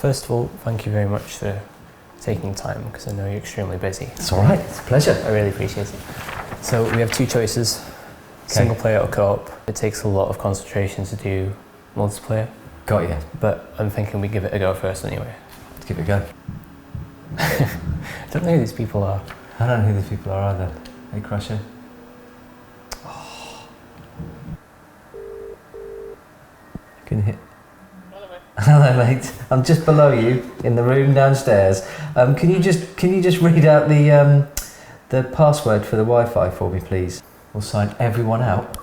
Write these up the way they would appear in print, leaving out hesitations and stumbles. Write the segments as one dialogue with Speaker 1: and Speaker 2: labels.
Speaker 1: first of all, thank you very much for taking time, because I know you're extremely busy.
Speaker 2: It's all right, it's a pleasure.
Speaker 1: I really appreciate it. So we have two choices, single player or co-op. It takes a lot of concentration to do multiplayer.
Speaker 2: Got you.
Speaker 1: But I'm thinking we give it a go first anyway.
Speaker 2: Let's give it a go.
Speaker 1: I don't know who these people are.
Speaker 2: I don't know who these people are either. Hey, Crusher. Can you hit? Hello, mate. I'm just below you in the room downstairs. Can you just read out the password for the Wi-Fi for me, please? We'll sign everyone out.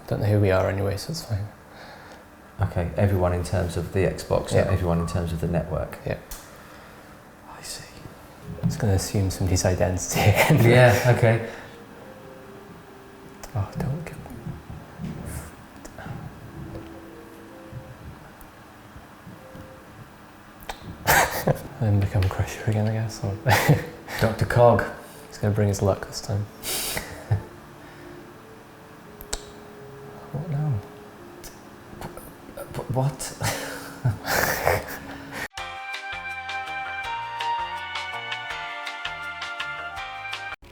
Speaker 1: Don't know who we are anyway, so it's fine.
Speaker 2: Okay, everyone in terms of the Xbox,
Speaker 1: Yeah.
Speaker 2: and everyone in terms of the network.
Speaker 1: Yeah.
Speaker 2: I see.
Speaker 1: I'm just going to assume somebody's identity again.
Speaker 2: Yeah. Okay.
Speaker 1: Oh, don't give. And become Crusher again, I guess. Or
Speaker 2: Dr. Cog.
Speaker 1: he's going to bring his luck this time. What now?
Speaker 2: What?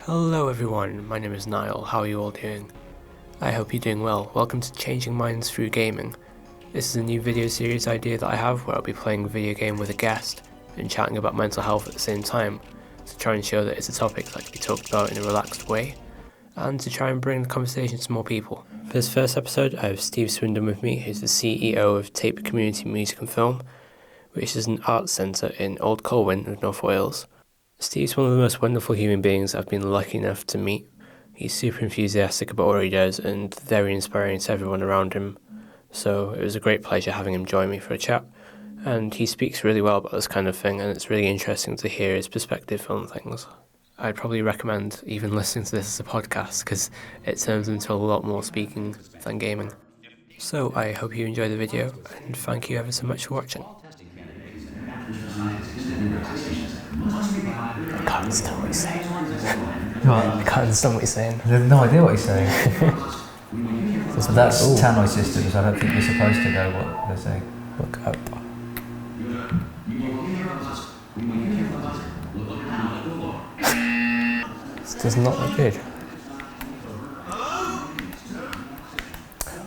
Speaker 1: Hello everyone, my name is Niall. How are you all doing? I hope you're doing well. Welcome to Changing Minds Through Gaming. This is a new video series idea that I have where I'll be playing a video game with a guest and chatting about mental health at the same time, to try and show that it's a topic that can be talked about in a relaxed way, and to try and bring the conversation to more people. For this first episode, I have Steve Swindon with me, who's the CEO of Tape Community Music and Film, which is an arts centre in Old Colwyn of North Wales. Steve's one of the most wonderful human beings I've been lucky enough to meet. He's super enthusiastic about what he does and very inspiring to everyone around him. So it was a great pleasure having him join me for a chat. And he speaks really well about this kind of thing, and it's really interesting to hear his perspective on things. I'd probably recommend even listening to this as a podcast, because it turns into a lot more speaking than gaming. So I hope you enjoy the video, and thank you ever so much for watching. I can't understand what he's saying.
Speaker 2: What?
Speaker 1: I can't understand what he's saying.
Speaker 2: I have no idea what he's saying. So that's
Speaker 1: Ooh.
Speaker 2: Tannoy systems. I don't think you're supposed to know what they're saying.
Speaker 1: Look up. This does not look good.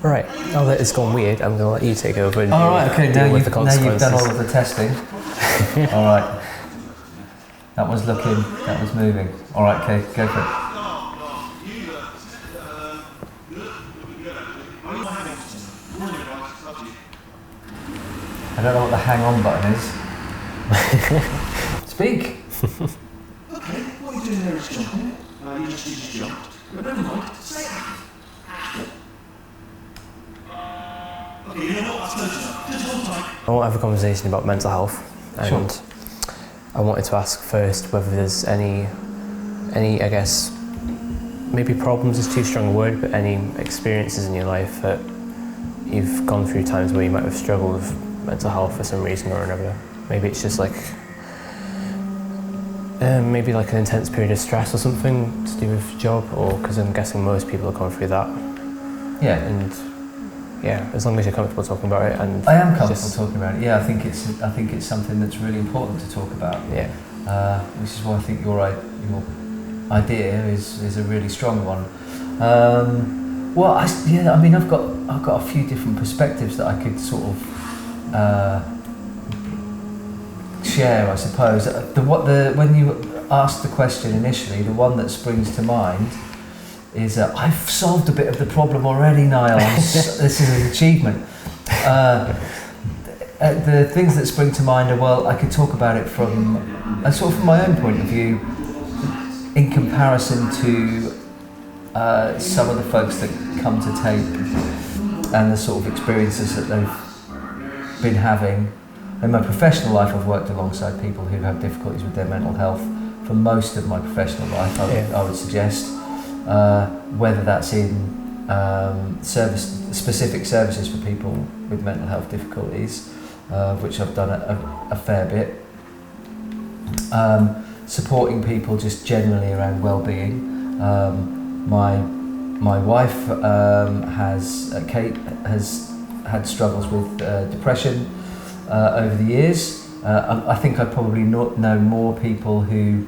Speaker 1: Alright, now that it's gone weird, I'm going to let you take over and
Speaker 2: Alright, okay, now
Speaker 1: deal with
Speaker 2: you've
Speaker 1: the
Speaker 2: done
Speaker 1: consequences.
Speaker 2: all of the testing. Alright. That was looking, that was moving. Alright, okay, go for it. I don't know what the hang on button is. Speak!
Speaker 3: Okay, what are you doing there is jumping. You just jumped. But never mind, say it. Okay, you know what, that's close enough. Just hold tight.
Speaker 1: I want to have a conversation about mental health, and
Speaker 2: Sure.
Speaker 1: I wanted to ask first whether there's any, I guess, maybe problems is too strong a word, but any experiences in your life that you've gone through times where you might have struggled with mental health for some reason or another. Maybe it's just like, maybe like an intense period of stress or something to do with job, or because I'm guessing most people have gone through that.
Speaker 2: Yeah.
Speaker 1: And yeah, as long as you're comfortable talking about it, and
Speaker 2: I am comfortable talking about it. Yeah, I think it's something that's really important to talk about.
Speaker 1: Yeah.
Speaker 2: Which is why I think your idea is a really strong one. Well, I've got a few different perspectives that I could sort of share, I suppose. When you asked the question initially, the one that springs to mind is I've solved a bit of the problem already, Niall. This is an achievement. The things that spring to mind are, well, I could talk about it from my own point of view, in comparison to some of the folks that come to Tape and the sort of experiences that they've been having. In my professional life, I've worked alongside people who have difficulties with their mental health for most of my professional life, I would suggest. Whether that's in specific services for people with mental health difficulties, which I've done a fair bit. Supporting people just generally around wellbeing. My wife Kate has had struggles with depression, over the years. I think I probably know more people who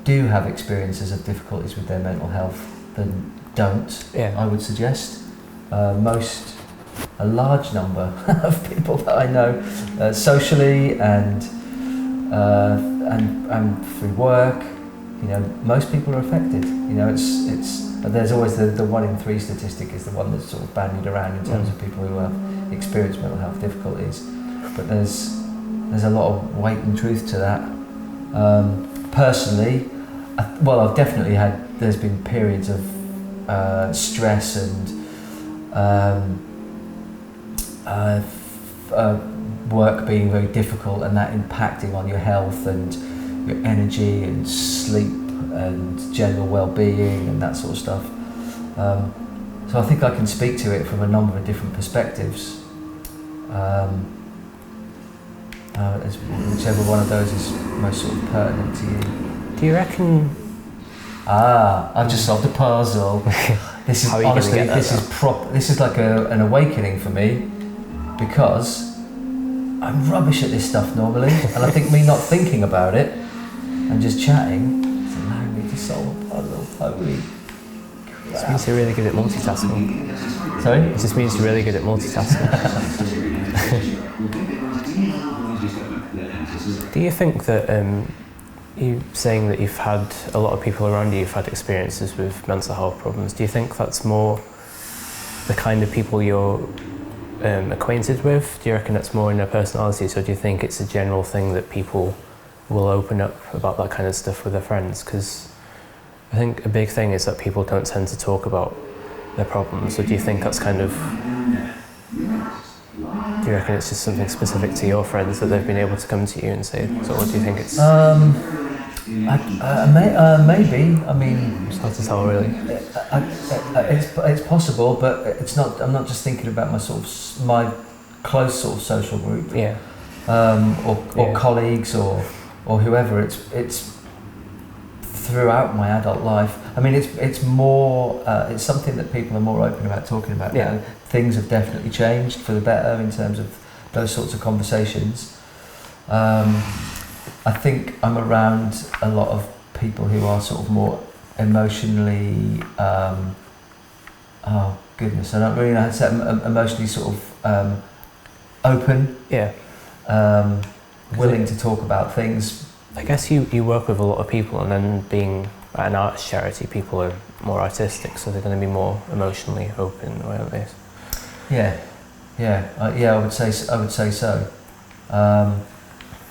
Speaker 2: do have experiences of difficulties with their mental health than don't, I would suggest. A large number of people that I know, socially and through work, most people are affected. There's always the 1 in 3 statistic is the one that's sort of bandied around in terms of people who have experienced mental health difficulties. But there's a lot of weight and truth to that. Personally, I've definitely there's been periods of stress and work being very difficult, and that impacting on your health and your energy and sleep and general well-being and that sort of stuff. So I think I can speak to it from a number of different perspectives. Whichever one of those is most sort of pertinent to you.
Speaker 1: Do you reckon?
Speaker 2: I've just solved a puzzle. This is honestly, this is like an awakening for me, because I'm rubbish at this stuff normally, and I think me not thinking about it and just chatting is allowing me to solve a puzzle. Holy crap.
Speaker 1: This means you're really good at multitasking.
Speaker 2: Sorry?
Speaker 1: It just means you're really good at multitasking. Do you think that you saying that you've had a lot of people around you who've had experiences with mental health problems, do you think that's more the kind of people you're acquainted with? Do you reckon it's more in their personalities, or do you think it's a general thing that people will open up about that kind of stuff with their friends? Because I think a big thing is that people don't tend to talk about their problems. So do you think that's kind of, do you reckon it's just something specific to your friends that they've been able to come to you and say, so what do you think it's?
Speaker 2: Maybe. I mean,
Speaker 1: it's hard to tell really.
Speaker 2: It's possible, but it's not. I'm not just thinking about my close sort of social group.
Speaker 1: Yeah.
Speaker 2: Or colleagues or whoever. It's throughout my adult life. I mean, it's more. It's something that people are more open about talking about now. Things have definitely changed for the better in terms of those sorts of conversations. I think I'm around a lot of people who are sort of more emotionally, oh goodness, I don't really know how to say it, emotionally sort of open, willing to talk about things.
Speaker 1: I guess you work with a lot of people, and then being at an arts charity, people are more artistic, so they're going to be more emotionally open, aren't they? I would say so.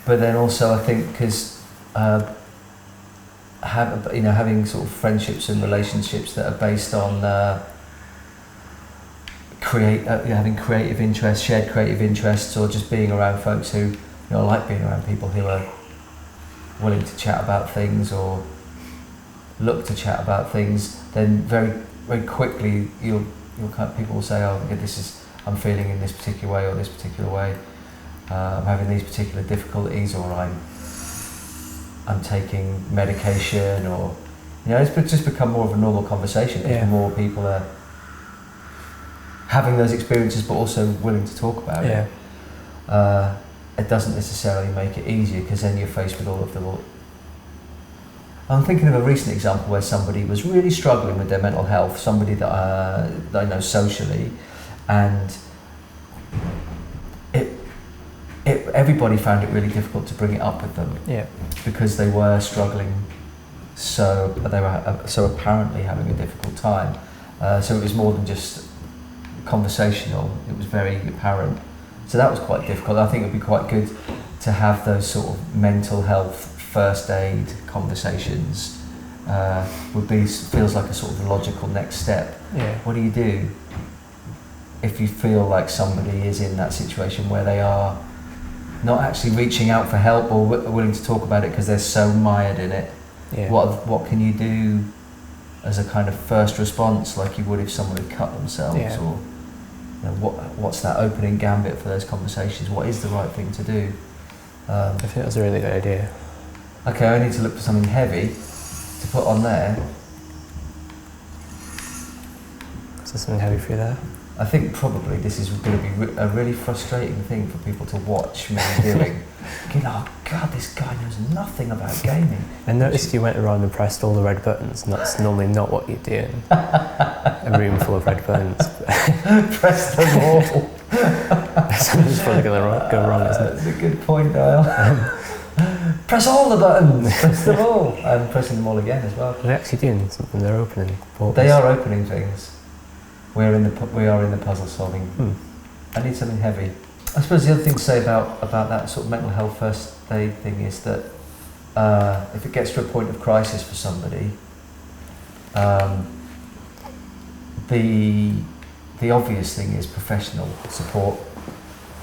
Speaker 1: But then also I think because having sort of friendships and relationships that are based on having creative interests, shared creative interests, or just being around folks who like being around people who are willing to chat about things or look to chat about things, then very very quickly people will say, oh, I'm feeling in this particular way or this particular way. I'm having these particular difficulties, or I'm taking medication, or it's just become more of a normal conversation because more people are having those experiences, but also willing to talk about it. It doesn't necessarily make it easier, because then you're faced with all of the. I'm thinking of a recent example where somebody was really struggling with their mental health, somebody that I know socially, and everybody found it really difficult to bring it up with them, because they were struggling, so they were so apparently having a difficult time. So it was more than just conversational; it was very apparent. So that was quite difficult. I think it would be quite good to have those sort of mental health first aid conversations. Feels like a sort of logical next step. What do you do if you feel like somebody is in that situation where they are not actually reaching out for help or willing to talk about it because they're so mired in it? What can you do as a kind of first response, like you would if someone had cut themselves? Or what's that opening gambit for those conversations? What is the right thing to do? I think that's a really good idea.
Speaker 2: Okay, I need to look for something heavy to put on there.
Speaker 1: Is there something heavy for you there?
Speaker 2: I think probably this is going to be a really frustrating thing for people to watch me doing. Thinking, oh God, this guy knows nothing about gaming.
Speaker 1: I noticed you went around and pressed all the red buttons, and that's normally not what you do in a room full of red buttons.
Speaker 2: Press them all.
Speaker 1: Something's probably going to go wrong, isn't it?
Speaker 2: That's a good point, Niall. Press all the buttons. Press them all. I'm pressing them all again as well.
Speaker 1: They're actually doing something. They're opening portals.
Speaker 2: They are opening things. We are in the puzzle solving. I need something heavy. I suppose the other thing to say about that sort of mental health first aid thing is that if it gets to a point of crisis for somebody, the obvious thing is professional support.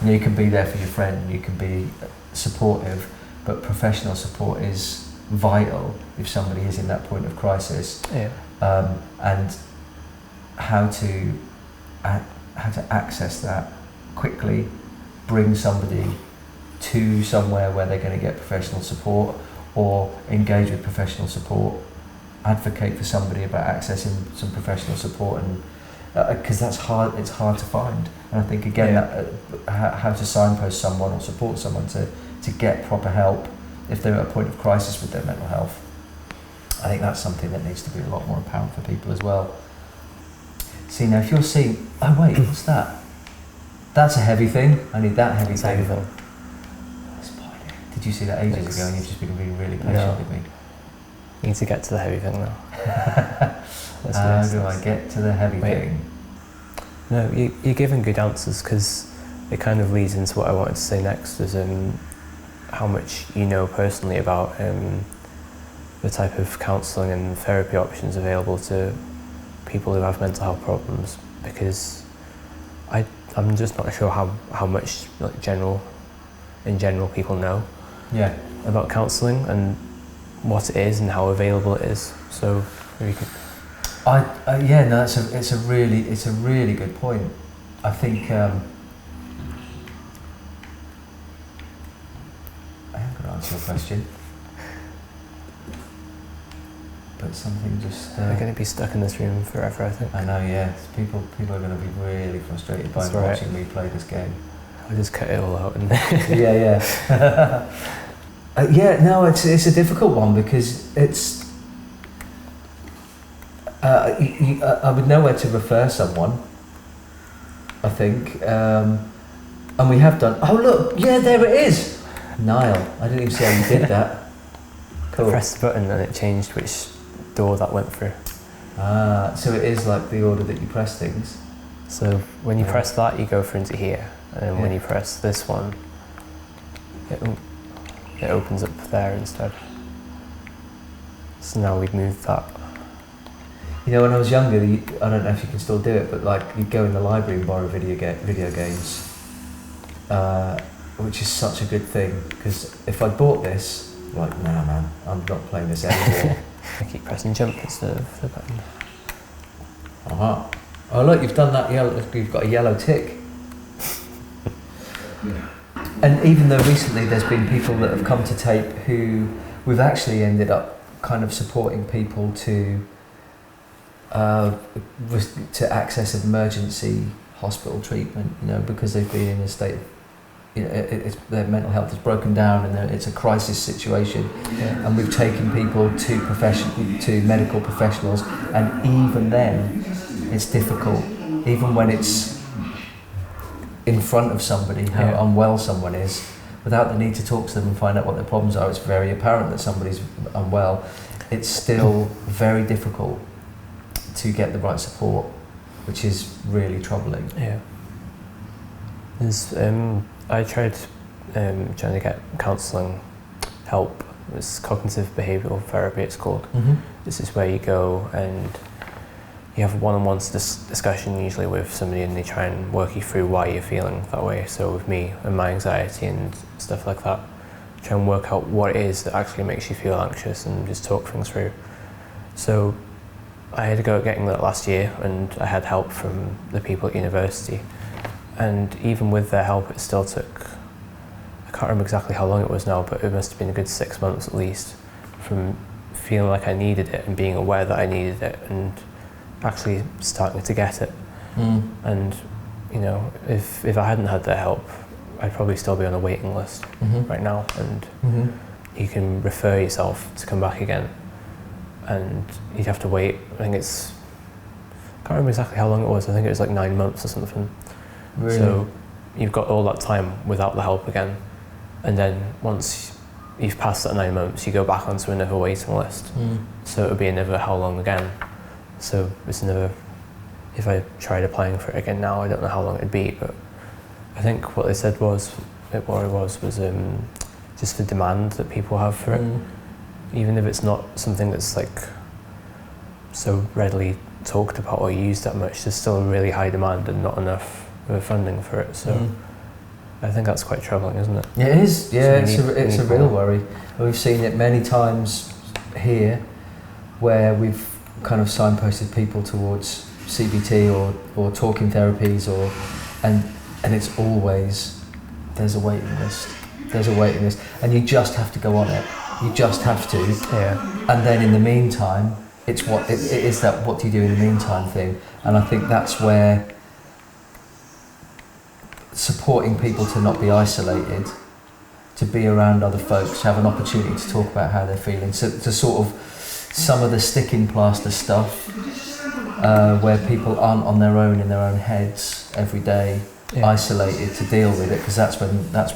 Speaker 2: You know, you can be there for your friend, you can be supportive, but professional support is vital if somebody is in that point of crisis.
Speaker 1: Yeah.
Speaker 2: And how to access that quickly, bring somebody to somewhere where they're going to get professional support, or engage with professional support, advocate for somebody about accessing some professional support, and because that's hard, it's hard to find. And I think again, how to signpost someone or support someone to get proper help if they're at a point of crisis with their mental health. I think that's something that needs to be a lot more apparent for people as well. See, now if you're seeing, oh wait, what's that? That's a heavy thing. I need that heavy thing. Spider. Did you see that ages ago and you've just been being really patient with me?
Speaker 1: You need to get to the heavy thing now.
Speaker 2: How do I get to the heavy thing?
Speaker 1: No, you're giving good answers, because it kind of leads into what I wanted to say next, is how much you know personally about the type of counselling and therapy options available to people who have mental health problems, because I'm just not sure how much in general people know about counselling and what it is and how available it is. So maybe you could...
Speaker 2: it's a really good point. I think I am going to answer your question, but something just...
Speaker 1: We're going to be stuck in this room forever, I think.
Speaker 2: I know, yeah. People are going to be really frustrated by watching me play this game.
Speaker 1: I just cut it all out. And
Speaker 2: yeah. It's a difficult one, because it's... I would know where to refer someone, I think. And we have done... Oh, look! Yeah, there it is! Niall, I didn't even see how you did that. Cool.
Speaker 1: I pressed the button and it changed which door that went through.
Speaker 2: So it is like the order that you press things.
Speaker 1: So when you press that, you go through into here, and then when you press this one, it opens up there instead. So now we've moved that.
Speaker 2: You know, when I was younger, I don't know if you can still do it, but like you'd go in the library and borrow video games, which is such a good thing, because if I bought this, like, nah man, I'm not playing this anymore.
Speaker 1: I keep pressing jump instead of the button.
Speaker 2: Oh look, you've done that yellow, you've got a yellow tick. And even though recently there's been people that have come to tape who we've actually ended up kind of supporting people to access emergency hospital treatment, you know, because they've been in a state of, you know, their mental health is broken down and it's a crisis situation. Yeah. And we've taken people to medical professionals, and even then it's difficult, even when it's in front of somebody, how unwell someone is, without the need to talk to them and find out what their problems are. It's very apparent that somebody's unwell. It's still very difficult to get the right support, which is really troubling.
Speaker 1: Yeah. I tried trying to get counselling help. It's cognitive behavioural therapy, it's called. Mm-hmm. This is where you go and you have a one-on-one discussion usually with somebody, and they try and work you through why you're feeling that way. So with me and my anxiety and stuff like that, try and work out what it is that actually makes you feel anxious and just talk things through. So I had to go at getting that last year, and I had help from the people at university. And even with their help, it still took, I can't remember exactly how long it was now, but it must have been a good 6 months at least, from feeling like I needed it and being aware that I needed it and actually starting to get it. And if I hadn't had their help, I'd probably still be on a waiting list right now. And you can refer yourself to come back again, and you'd have to wait. I think I can't remember exactly how long it was. I think it was like 9 months or something.
Speaker 2: Really?
Speaker 1: So you've got all that time without the help again, and then once you've passed that 9 months, you go back onto another waiting list. So it would be another how long again. So it's another. If I tried applying for it again now, I don't know how long it'd be, but I think what they said was just the demand that people have for it. Even if it's not something that's like so readily talked about or used that much, there's still a really high demand and not enough funding for it. So I think that's quite troubling, isn't it?
Speaker 2: Yeah, it is. Yeah,
Speaker 1: So
Speaker 2: it's a real worry. We've seen it many times here, where we've kind of signposted people towards CBT or talking therapies, and it's always there's a waiting list. There's a waiting list, and you just have to go on it. You just have to.
Speaker 1: Yeah.
Speaker 2: And then in the meantime, it is that what do you do in the meantime thing, and I think that's where supporting people to not be isolated, to be around other folks, have an opportunity to talk about how they're feeling, so to sort of some of the sticking plaster stuff, where people aren't on their own in their own heads every day, isolated to deal with it, because that's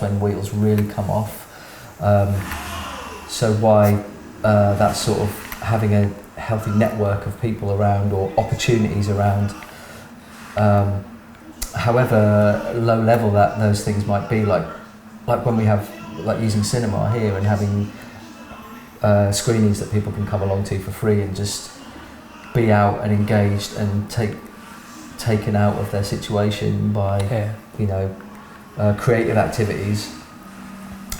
Speaker 2: when wheels really come off. So why that sort of having a healthy network of people around, or opportunities around, however low level that those things might be, like when we have like using cinema here and having screenings that people can come along to for free and just be out and engaged and taken out of their situation by creative activities,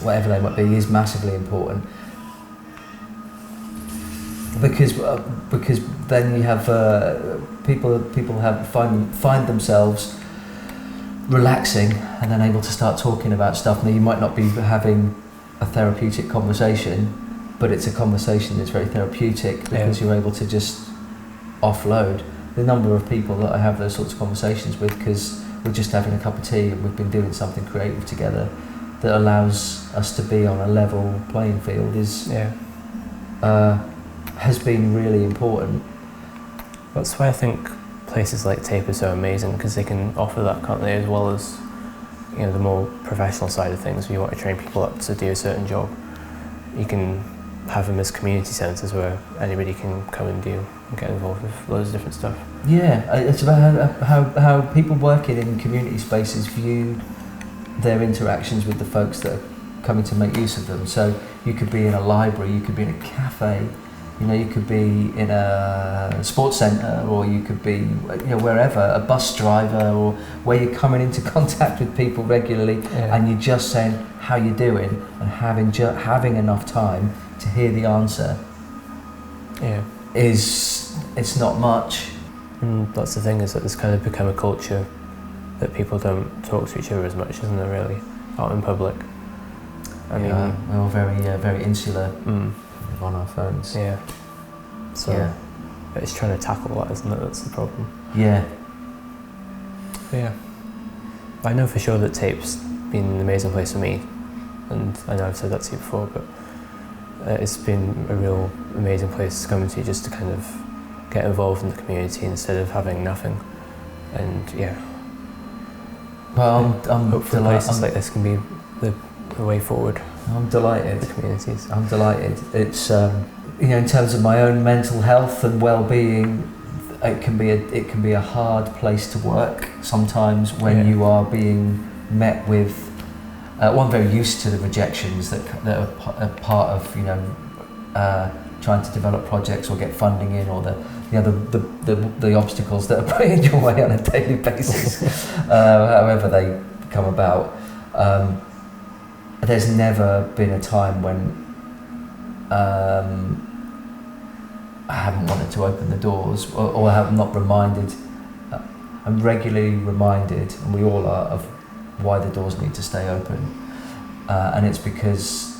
Speaker 2: whatever they might be, is massively important. Because then you have people find themselves relaxing and then able to start talking about stuff. Now you might not be having a therapeutic conversation, but it's a conversation that's very therapeutic because you're able to just offload. The number of people that I have those sorts of conversations with, because we're just having a cup of tea and we've been doing something creative together that allows us to be on a level playing field, has been really important.
Speaker 1: That's why I think places like TAPE are so amazing, because they can offer that, can't they, as well as the more professional side of things. If you want to train people up to do a certain job, you can have them as community centres where anybody can come and get involved with loads of different stuff. Yeah,
Speaker 2: it's about how people working in community spaces view their interactions with the folks that are coming to make use of them. So you could be in a library, you could be in a cafe, you could be in a sports centre, or you could be wherever, a bus driver, or where you're coming into contact with people regularly, and you're just saying how you're doing, and having enough time to hear the answer. It's not much.
Speaker 1: And that's the thing, is that it's kind of become a culture that people don't talk to each other as much, isn't there, really, out in public? I mean,
Speaker 2: we're all very insular on our phones.
Speaker 1: So it's trying to tackle that, isn't it? That's the problem. I know for sure that TAPE's been an amazing place for me, and I know I've said that to you before, but it's been a real amazing place to come to, just to kind of get involved in the community instead of having nothing. And
Speaker 2: well, I'm
Speaker 1: hopefully places like this can be the way forward.
Speaker 2: I'm delighted.
Speaker 1: The communities.
Speaker 2: I'm delighted. It's in terms of my own mental health and well-being, it can be a hard place to work sometimes when you are being met with one, very used to the rejections that are part of trying to develop projects or get funding in, or the obstacles that are put in your way on a daily basis, however they come about. There's never been a time when I haven't wanted to open the doors, or have not reminded. I'm regularly reminded, and we all are, of why the doors need to stay open, and it's because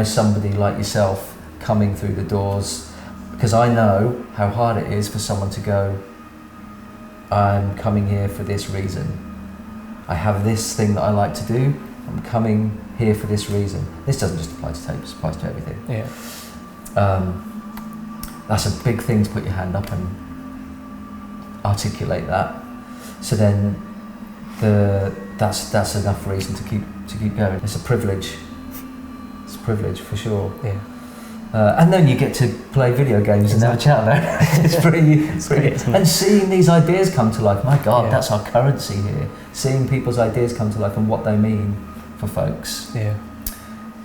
Speaker 2: somebody like yourself coming through the doors, because I know how hard it is for someone to go, I'm coming here for this reason. I have this thing that I like to do. I'm coming here for this reason. This doesn't just apply to tapes, it applies to everything.
Speaker 1: Yeah.
Speaker 2: That's a big thing to put your hand up and articulate that. So then that's enough reason to keep going. It's a privilege. It's a privilege for sure.
Speaker 1: Yeah.
Speaker 2: And then you get to play video games and have a chat about it. It's pretty. And seeing these ideas come to life, my God, that's our currency here. Seeing people's ideas come to life and what they mean for folks.
Speaker 1: Yeah.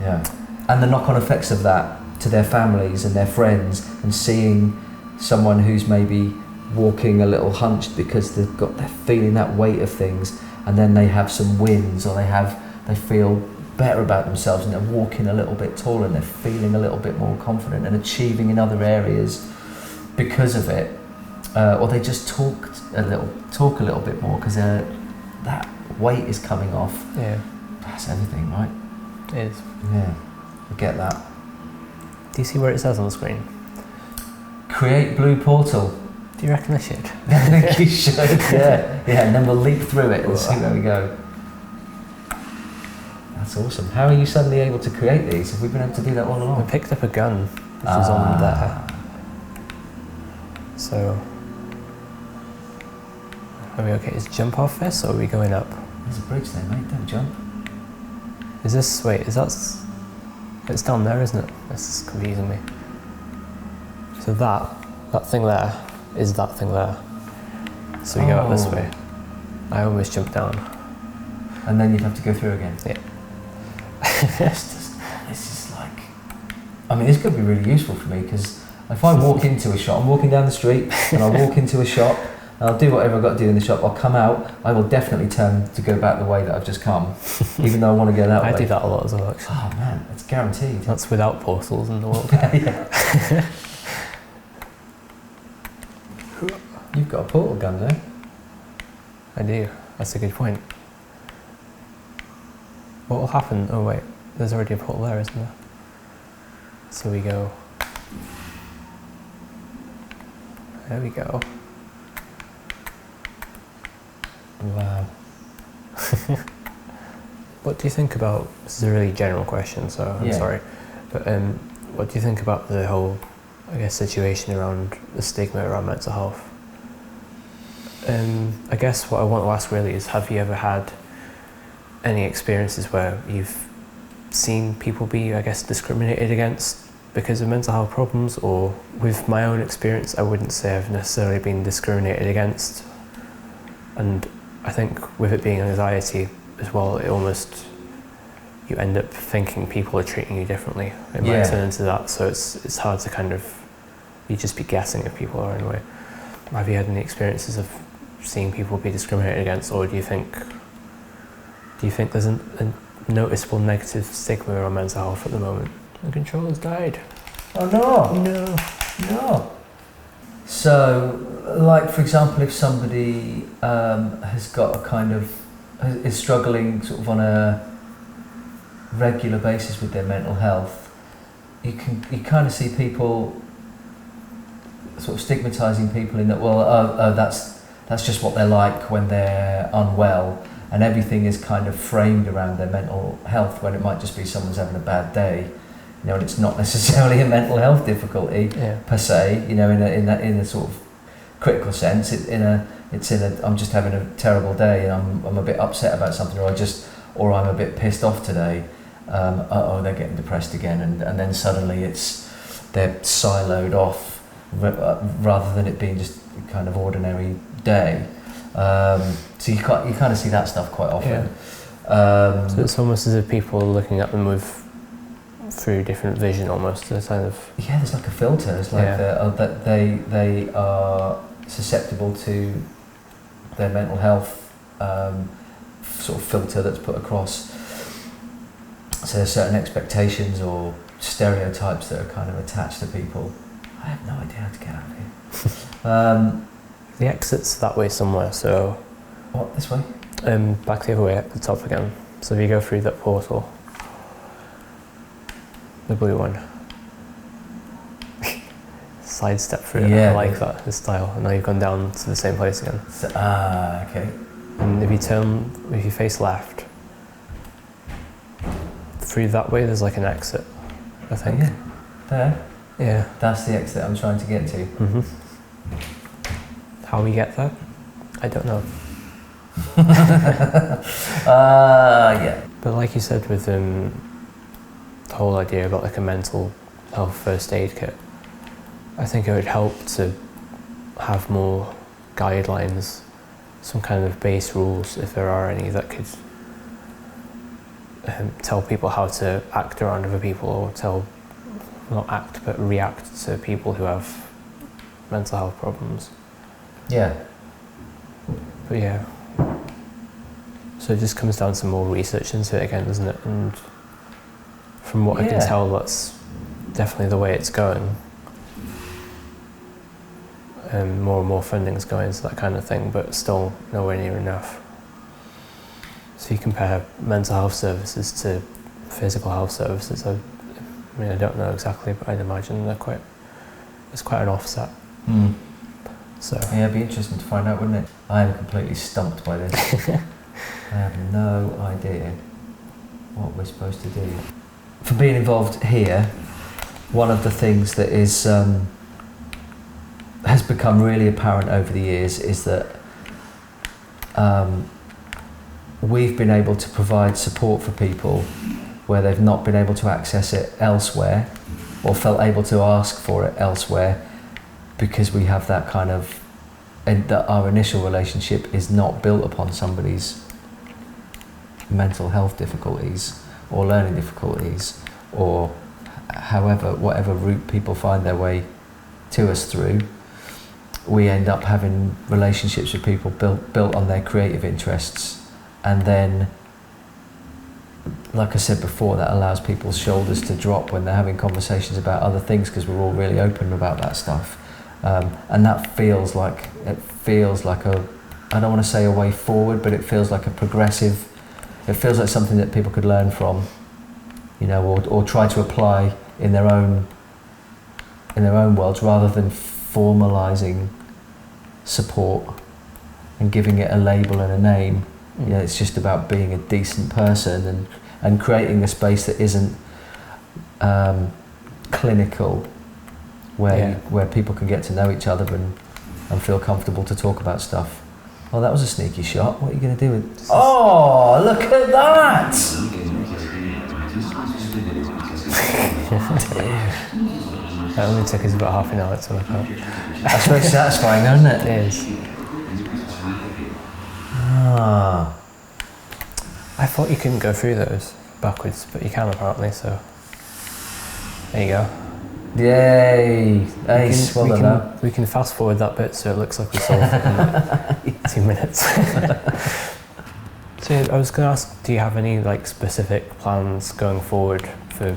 Speaker 2: Yeah. And the knock-on effects of that to their families and their friends, and seeing someone who's maybe walking a little hunched because they're feeling that weight of things, and then they have some wins, or they feel better about themselves and they're walking a little bit taller and they're feeling a little bit more confident and achieving in other areas because of it, or they just talk a little bit more because that weight is coming off.
Speaker 1: Yeah.
Speaker 2: That's everything, right?
Speaker 1: It is.
Speaker 2: Yeah, I get that.
Speaker 1: Do you see where it says on the screen?
Speaker 2: Create blue portal.
Speaker 1: Do you reckon I should?
Speaker 2: I think you should, yeah, and then we'll leap through it and see where we go. That's awesome. How are you suddenly able to create these? Have we been able to do that all
Speaker 1: I
Speaker 2: along?
Speaker 1: picked up a gun, which is on there. So, are we okay? Is jump off this, or are we going up?
Speaker 2: There's a bridge there, mate. Don't jump.
Speaker 1: Is this, wait, is that, it's down there, isn't it? This is confusing me. So that thing there is that thing there. So we go up this way. I almost jumped down.
Speaker 2: And then you'd have to go through again.
Speaker 1: Yeah.
Speaker 2: This is like, I mean, this could be really useful for me, because if I walk into a shop, I'm walking down the street and I walk into a shop and I'll do whatever I've got to do in the shop, I'll come out, I will definitely turn to go back the way that I've just come, even though I want to go that way.
Speaker 1: I do that a lot as well, actually.
Speaker 2: Oh man, it's guaranteed.
Speaker 1: That's without portals in the world.
Speaker 2: Yeah. You've got a portal gun there.
Speaker 1: I do. That's a good point. What will happen? Oh wait, there's already a portal there, isn't there? So we go. There we go.
Speaker 2: Wow.
Speaker 1: What do you think about, this is a really general question, so I'm sorry, but what do you think about the whole, I guess, situation around the stigma around mental health? I guess what I want to ask really is, have you ever had any experiences where you've seen people be, I guess, discriminated against because of mental health problems? Or with my own experience, I wouldn't say I've necessarily been discriminated against. And I think with it being anxiety as well, it almost, you end up thinking people are treating you differently. It might turn into that, so it's hard to kind of, you just be guessing if people are anyway. Have you had any experiences of seeing people be discriminated against, or do you think there's a noticeable negative stigma around mental health at the moment? The controller's died.
Speaker 2: Oh no! No. So, like for example, if somebody has got a kind of, is struggling sort of on a regular basis with their mental health, you kind of see people sort of stigmatising people in that, well, that's just what they're like when they're unwell, and everything is kind of framed around their mental health, when it might just be someone's having a bad day, you know, and it's not necessarily a mental health difficulty per se, you know, in a sort of critical sense. I'm just having a terrible day and I'm a bit upset about something, or I'm a bit pissed off today. They're getting depressed again, and then suddenly they're siloed off rather than it being just a kind of ordinary day. So you kind of see that stuff quite often.
Speaker 1: So it's almost as if people are looking at them through different vision, almost. There's kind of
Speaker 2: there's like a filter. It's like that they are susceptible to their mental health sort of filter that's put across. So there's certain expectations or stereotypes that are kind of attached to people. I have no idea how to get out of here.
Speaker 1: The exit's that way somewhere, so...
Speaker 2: What, this way?
Speaker 1: Back the other way, at the top again. So if you go through that portal, the blue one. sidestep through it.
Speaker 2: Yeah,
Speaker 1: I like that, the style. And now you've gone down to the same place again.
Speaker 2: So, okay.
Speaker 1: And if you face left, through that way there's like an exit, I think.
Speaker 2: Yeah. There.
Speaker 1: Yeah.
Speaker 2: That's the exit I'm trying to get to.
Speaker 1: Mm-hmm. How we get there? I don't know.
Speaker 2: Yeah.
Speaker 1: But like you said with the whole idea about like a mental health first aid kit, I think it would help to have more guidelines, some kind of base rules, if there are any, that could tell people how to act around other people, or not act, but react to people who have mental health problems.
Speaker 2: Yeah.
Speaker 1: But yeah. So it just comes down to more research into it again, doesn't it? And from what I can tell, that's definitely the way it's going. More and more funding's going into that kind of thing, but still nowhere near enough. So you compare mental health services to physical health services. I mean, I don't know exactly, but I'd imagine there's quite an offset.
Speaker 2: Mm.
Speaker 1: So
Speaker 2: yeah, it'd be interesting to find out, wouldn't it? I am completely stumped by this. I have no idea what we're supposed to do. For being involved here, one of the things that is has become really apparent over the years is that we've been able to provide support for people where they've not been able to access it elsewhere, or felt able to ask for it elsewhere, because we have that kind of, and that our initial relationship is not built upon somebody's mental health difficulties or learning difficulties, or whatever route people find their way to us through. We end up having relationships with people built on their creative interests, and then, like I said before, that allows people's shoulders to drop when they're having conversations about other things, because we're all really open about that stuff. And that feels like a, I don't want to say a way forward, but it feels like a progressive, it feels like something that people could learn from, you know, or try to apply in their own worlds, rather than formalising support and giving it a label and a name. You know, it's just about being a decent person and creating a space that isn't clinical, where people can get to know each other and feel comfortable to talk about stuff. Oh, that was a sneaky shot. What are you going to do with... Oh, look at that!
Speaker 1: That only took us about half an hour to look up.
Speaker 2: That's very satisfying, isn't it?
Speaker 1: It is.
Speaker 2: Ah.
Speaker 1: I thought you couldn't go through those backwards, but you can apparently, so there you go.
Speaker 2: Yay! Ace, well done.
Speaker 1: We can fast forward that bit so it looks like we solved it in like 2 minutes. So I was going to ask, do you have any like specific plans going forward for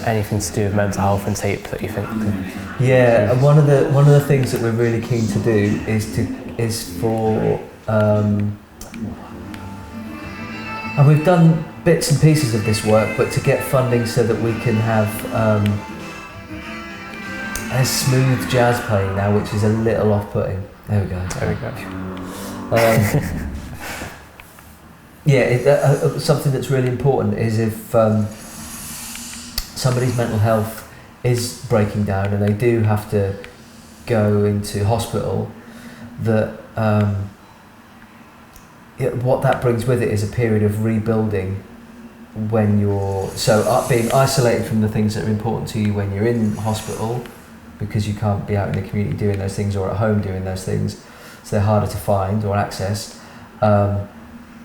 Speaker 1: anything to do with mental health and tape that you think could...
Speaker 2: Yeah, and one of the things that we're really keen to do is for and we've done bits and pieces of this work, but to get funding so that we can have a smooth jazz playing now, which is a little off-putting. There we go. Yeah, something that's really important is if somebody's mental health is breaking down and they do have to go into hospital, that what that brings with it is a period of rebuilding when you're being isolated from the things that are important to you when you're in hospital, because you can't be out in the community doing those things, or at home doing those things, so they're harder to find or access. And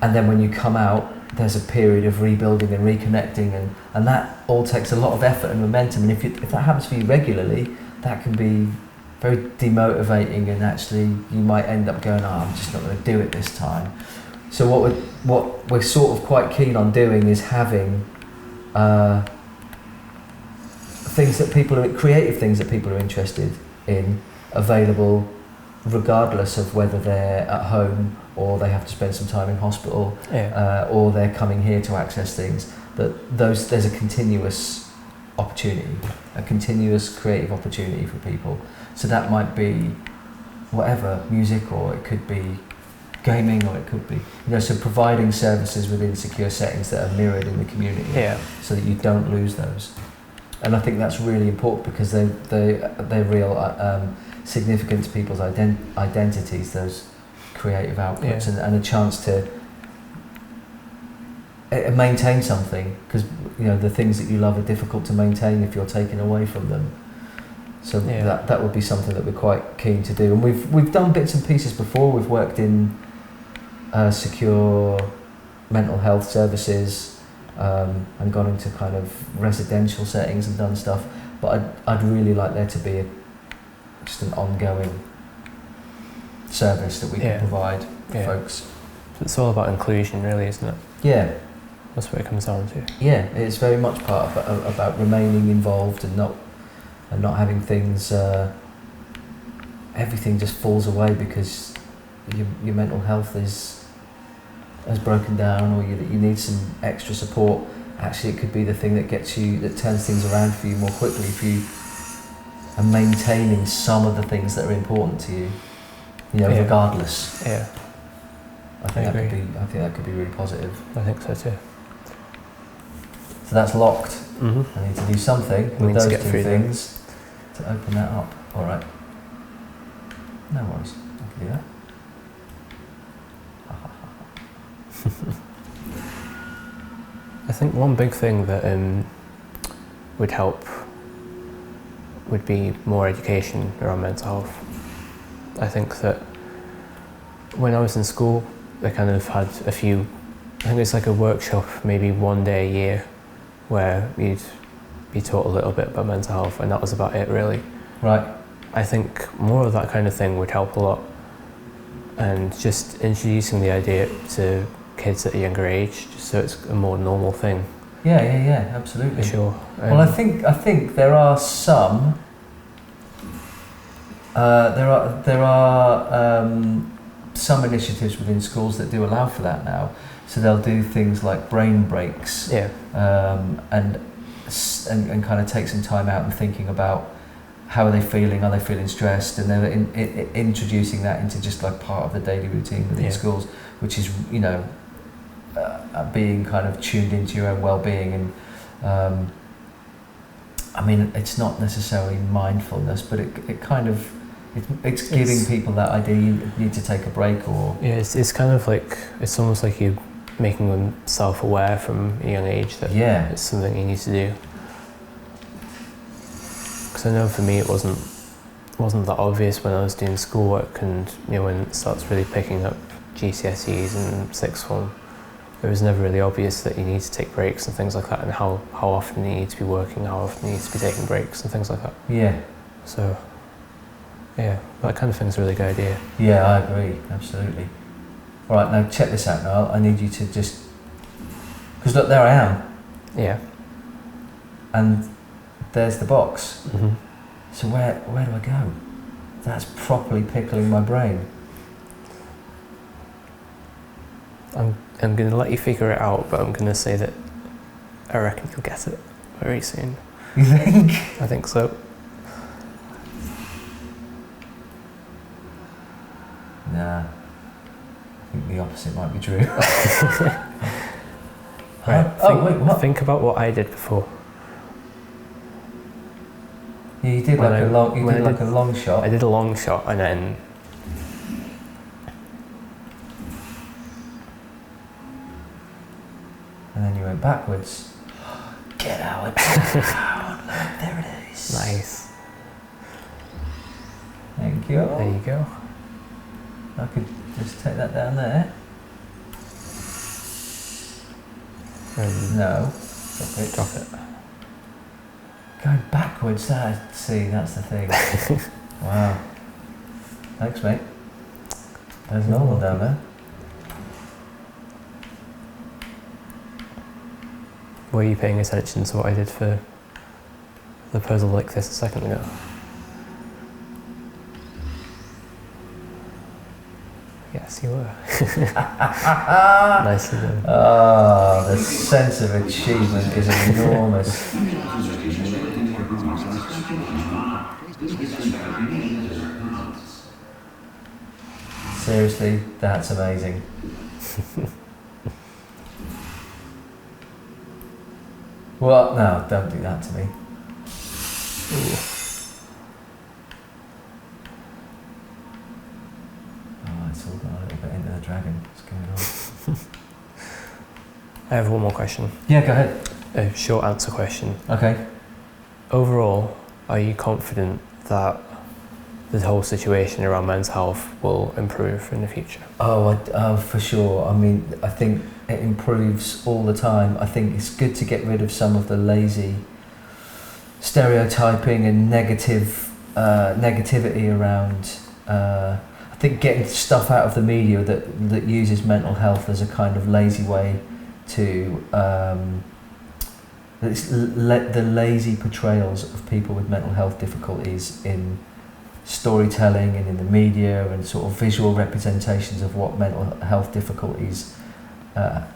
Speaker 2: then when you come out, there's a period of rebuilding and reconnecting, and that all takes a lot of effort and momentum. And if that happens for you regularly, that can be very demotivating, and actually you might end up going, I'm just not going to do it this time. So what we're sort of quite keen on doing is having creative things that people are interested in available, regardless of whether they're at home or they have to spend some time in hospital, or they're coming here to access things. There's a continuous opportunity, a continuous creative opportunity for people. So that might be whatever, music, or it could be gaming, or it could be, so providing services within secure settings that are mirrored in the community, so that you don't lose those. And I think that's really important because they're real significant to people's identities, those creative outputs, and a chance to maintain something, because the things that you love are difficult to maintain if you're taken away from them. So that would be something that we're quite keen to do. And we've done bits and pieces before. We've worked in secure mental health services, and gone into kind of residential settings and done stuff. But I'd really like there to be just an ongoing service that we can provide for folks.
Speaker 1: It's all about inclusion, really, isn't it?
Speaker 2: Yeah.
Speaker 1: That's what it comes down to.
Speaker 2: Yeah, it's very much part of, about remaining involved and not having things. Everything just falls away because your mental health has broken down, or you need some extra support. Actually, it could be the thing that turns things around for you more quickly if you are maintaining some of the things that are important to you. Regardless.
Speaker 1: Yeah.
Speaker 2: I think that could be really positive.
Speaker 1: I think so too.
Speaker 2: So that's locked.
Speaker 1: Mm-hmm.
Speaker 2: I need to do something with those two things to open that up. All right. No worries. I can do that.
Speaker 1: I think one big thing that would help would be more education around mental health. I think that when I was in school, I kind of had I think it's like a workshop, maybe one day a year, where you'd be taught a little bit about mental health, and that was about it, really.
Speaker 2: Right.
Speaker 1: I think more of that kind of thing would help a lot, and just introducing the idea to kids at a younger age, just so it's a more normal thing.
Speaker 2: Yeah, absolutely.
Speaker 1: For sure.
Speaker 2: Well, I think there are some. There are some initiatives within schools that do allow for that now. So they'll do things like brain breaks, and kind of take some time out and thinking about how are they feeling? Are they feeling stressed? And they're introducing that into just like part of the daily routine within schools, which is being kind of tuned into your own well-being. And I mean, it's not necessarily mindfulness, but it's giving people that idea you need to take a break, or
Speaker 1: it's kind of like, it's almost like you making them self-aware from a young age that it's something you need to do. Because I know for me it wasn't that obvious when I was doing schoolwork, and when it starts really picking up GCSEs and sixth form, it was never really obvious that you need to take breaks and things like that, and how often you need to be working, how often you need to be taking breaks and things like that.
Speaker 2: Yeah.
Speaker 1: So yeah, that kind of thing's a really good idea.
Speaker 2: Yeah, I agree, absolutely. All right, now check this out, Niall. I need you to just... Because look, there I am.
Speaker 1: Yeah.
Speaker 2: And there's the box.
Speaker 1: Mm-hmm.
Speaker 2: So where do I go? That's properly pickling my brain.
Speaker 1: I'm going to let you figure it out, but I'm going to say that I reckon you'll get it very soon.
Speaker 2: You think?
Speaker 1: I think so.
Speaker 2: Nah. I think the opposite might be true.
Speaker 1: Right.
Speaker 2: Wait, what?
Speaker 1: Think about what I did before.
Speaker 2: Yeah, you did like a long shot.
Speaker 1: I did a long shot, and then
Speaker 2: you went backwards. Get out. Look, there it is.
Speaker 1: Nice.
Speaker 2: Thank you.
Speaker 1: There you go.
Speaker 2: I could just take that down there. No.
Speaker 1: Drop it.
Speaker 2: Going backwards, that's the thing. Wow. Thanks, mate. There's another one down there.
Speaker 1: Were you paying attention to what I did for the puzzle like this a second ago? Yes, you were. Nicely done.
Speaker 2: Oh, the sense of achievement is enormous. Seriously, that's amazing. What? No, don't do that to me. Oh, it's all gone a little bit into the dragon. What's going on?
Speaker 1: I have one more question.
Speaker 2: Yeah, go ahead.
Speaker 1: A short answer question.
Speaker 2: Okay.
Speaker 1: Overall, are you confident that the whole situation around men's health will improve in the future?
Speaker 2: Oh, for sure. I mean, I think it improves all the time. I think it's good to get rid of some of the lazy stereotyping and negativity around. I think getting stuff out of the media that uses mental health as a kind of lazy way to let the lazy portrayals of people with mental health difficulties in storytelling and in the media and sort of visual representations of what mental health difficulties are,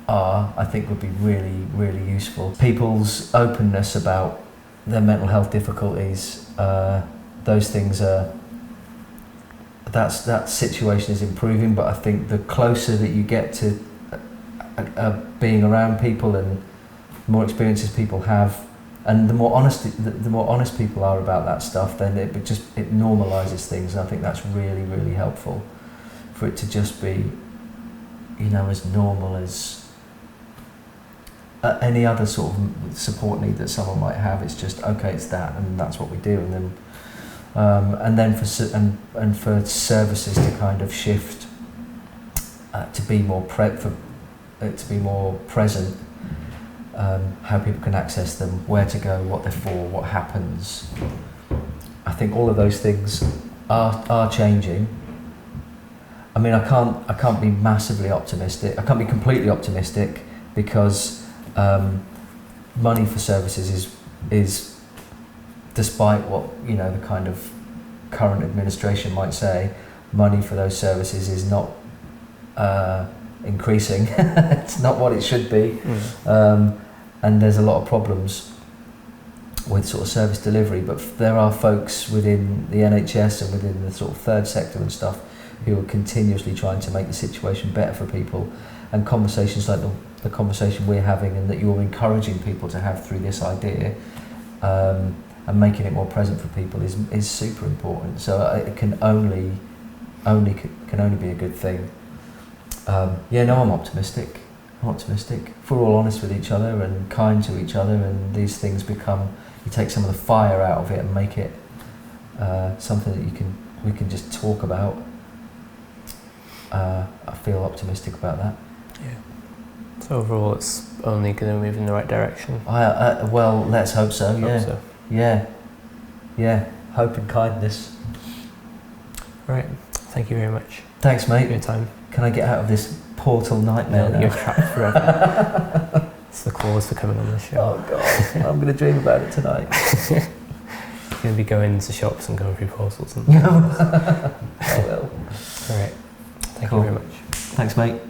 Speaker 2: I think would be really, really useful. People's openness about their mental health difficulties, those things are, that situation is improving, but I think the closer that you get to being around people and the more experiences people have, and the more honest people are about that stuff, then it normalises things, and I think that's really, really helpful for it to just be, as normal as any other sort of support need that someone might have. It's just okay, it's that, and that's what we do, and then for services to kind of shift to be more present. How people can access them, where to go, what they're for, what happens. I think all of those things are changing. I mean, I can't be massively optimistic. I can't be completely optimistic because money for services is despite what the kind of current administration might say, money for those services is not increasing. It's not what it should be. And there's a lot of problems with sort of service delivery, but there are folks within the NHS and within the sort of third sector and stuff who are continuously trying to make the situation better for people, and conversations like the conversation we're having and that you're encouraging people to have through this idea, and making it more present for people is super important. So it can only be a good thing. I'm optimistic. If we're all honest with each other and kind to each other, and these things you take some of the fire out of it and make it something that we can just talk about. I feel optimistic about that.
Speaker 1: Yeah. So overall, it's only going to move in the right direction.
Speaker 2: Well, let's hope so. Yeah.
Speaker 1: Hope so.
Speaker 2: Yeah. Hope and kindness.
Speaker 1: Right. Thank you very much.
Speaker 2: Thanks, mate.
Speaker 1: For your time.
Speaker 2: Can I get out of this portal nightmare now?
Speaker 1: You're trapped forever. It's the clause for coming on this show.
Speaker 2: Oh God, I'm going to dream about it tonight.
Speaker 1: You're going to be going into shops and going through portals.
Speaker 2: I will.
Speaker 1: All right. Thank you very much.
Speaker 2: Thanks, mate.